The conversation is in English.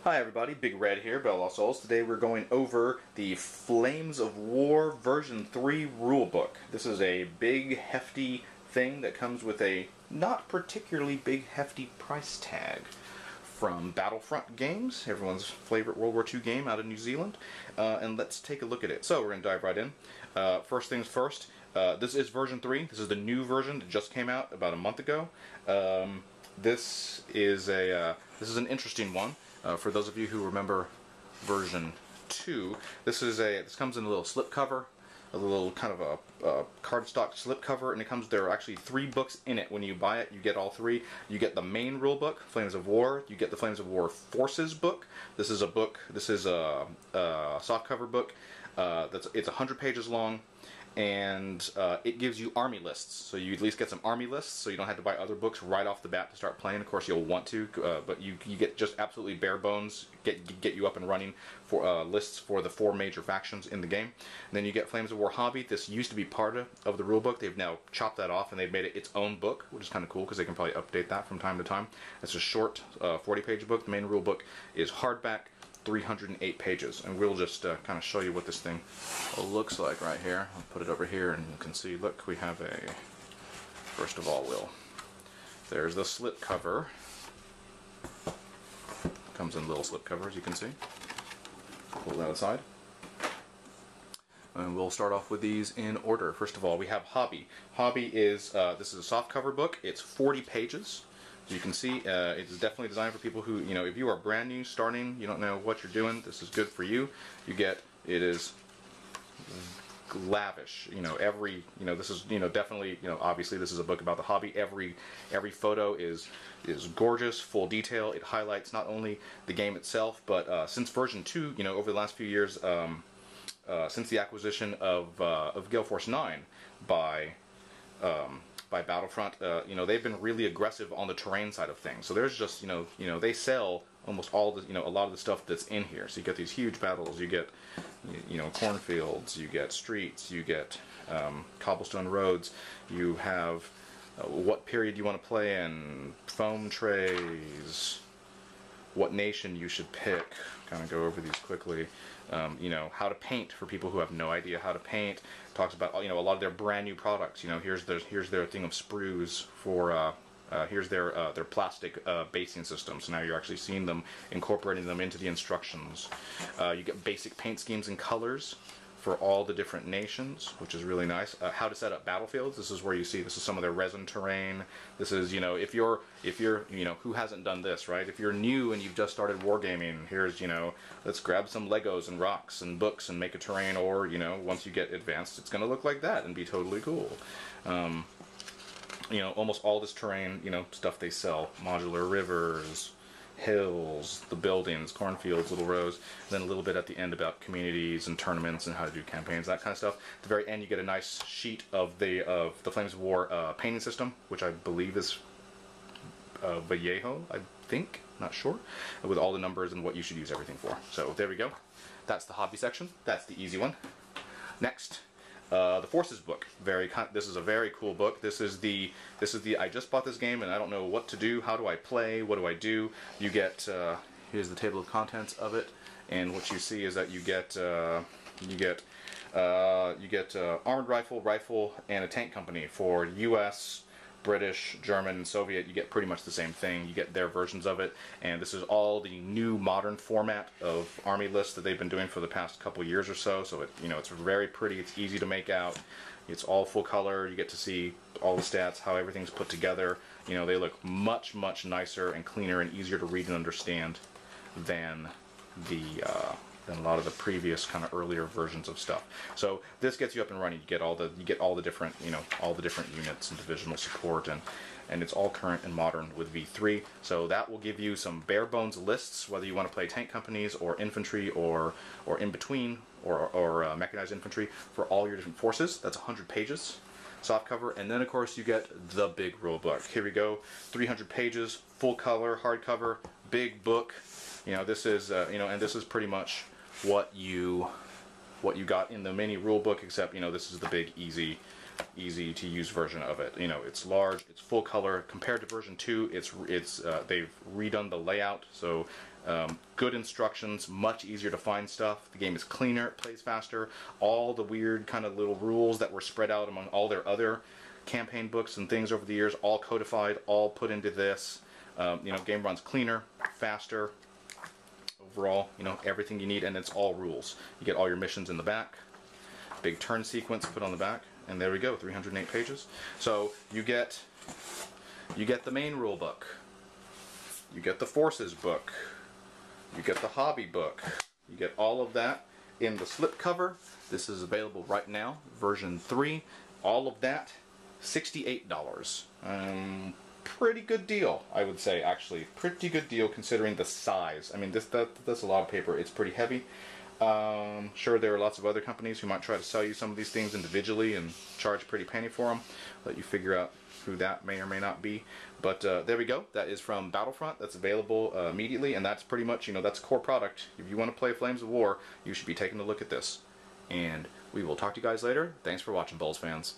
Hi everybody, Big Red here, BoLS. Today we're going over the Flames of War version 3 rulebook. This is a big, hefty thing that comes with a not particularly big, hefty price tag from Battlefront Games, everyone's favorite World War II game out of New Zealand. And let's take a look at it. So we're going to dive right in. First things first, this is version 3. This is the new version that just came out about a month ago. This is an interesting one. For those of you who remember version 2, this comes in a little slip cover, a little kind of a cardstock slip cover, and there are actually 3 books in it. When you buy it, you get all 3. You get the main rule book, Flames of War. You get the Flames of War Forces book. This is a softcover book. It's 100 pages long. And it gives you army lists, so you at least get some army lists, so you don't have to buy other books right off the bat to start playing. Of course, you'll want to, but you get just absolutely bare bones, get you up and running for lists for the 4 major factions in the game. And then you get Flames of War Hobby. This used to be part of the rulebook. They've now chopped that off and they've made it its own book, which is kind of cool because they can probably update that from time to time. It's a short 40-page book. The main rulebook is hardback, 308 pages, and we'll just kind of show you what this thing looks like right here. I'll put it over here and you can see, look, we have first of all, there's the slip cover. Comes in little slip covers, you can see. Pull that aside. And we'll start off with these in order. First of all, we have Hobby. Hobby is, this is a soft cover book. It's 40 pages. You can see it's definitely designed for people who, if you are brand new, starting, you don't know what you're doing, this is good for you. It is lavish, this is, definitely, obviously this is a book about the hobby. Every photo is gorgeous, full detail. It highlights not only the game itself, but since version 2, over the last few years, since the acquisition of Gale Force 9 by Battlefront, they've been really aggressive on the terrain side of things. So there's just, they sell almost all the, a lot of the stuff that's in here. So you get these huge battles, you get, cornfields, you get streets, you get cobblestone roads, you have what period you want to play in, foam trays, what nation you should pick, kind of go over these quickly. How to paint for people who have no idea how to paint. Talks about, a lot of their brand new products. Here's their thing of sprues for, here's their plastic basing system. So now you're actually seeing them, incorporating them into the instructions. You get basic paint schemes and colors for all the different nations, which is really nice. How to set up battlefields. This is where you see, this is some of their resin terrain. This is, if you're, who hasn't done this, right? If you're new and you've just started wargaming, here's, let's grab some Legos and rocks and books and make a terrain, or, once you get advanced, it's gonna look like that and be totally cool. Almost all this terrain, stuff they sell, modular rivers, hills, the buildings, cornfields, little rows, and then a little bit at the end about communities and tournaments and how to do campaigns, that kind of stuff. At the very end, you get a nice sheet of the Flames of War painting system, which I believe is Vallejo, I think, not sure, with all the numbers and what you should use everything for. So there we go. That's the hobby section. That's the easy one. Next, the Forces book. This is a very cool book. This is the I just bought this game and I don't know what to do. How do I play? What do I do? You get here's the table of contents of it, and what you see is that you get armored rifle, and a tank company for U.S., British, German, and Soviet. You get pretty much the same thing. You get their versions of it, and this is all the new modern format of army lists that they've been doing for the past couple years or so. So it's very pretty. It's easy to make out. It's all full color. You get to see all the stats, how everything's put together. They look much, much nicer and cleaner and easier to read and understand than a lot of the previous kind of earlier versions of stuff. So this gets you up and running. You get all the different all the different units and divisional support, and it's all current and modern with V3. So that will give you some bare bones lists, whether you want to play tank companies or infantry or in between or mechanized infantry for all your different forces. That's 100 pages. Soft cover, and then of course you get the big rule book. Here we go, 300 pages, full color, hardcover, big book. This is and this is pretty much what you got in the mini rule book, except this is the big easy to use version of it. It's large, it's full color. Compared to version 2, they've redone the layout, so Good instructions, much easier to find stuff. The game is cleaner, it plays faster. All the weird kind of little rules that were spread out among all their other campaign books and things over the years, all codified, all put into this. Game runs cleaner, faster. Overall, everything you need, and it's all rules. You get all your missions in the back. Big turn sequence put on the back, and there we go, 308 pages. So you get the main rule book. You get the forces book. You get the hobby book. You get all of that in the slipcover. This is available right now, version 3. All of that, $68. Pretty good deal, I would say, actually. Pretty good deal considering the size. I mean, that's a lot of paper. It's pretty heavy. Sure, there are lots of other companies who might try to sell you some of these things individually and charge a pretty penny for them. Let you figure out who that may or may not be. But there we go. That is from Battlefront. That's available immediately, and that's pretty much, that's a core product. If you want to play Flames of War, you should be taking a look at this. And we will talk to you guys later. Thanks for watching, BoLS fans.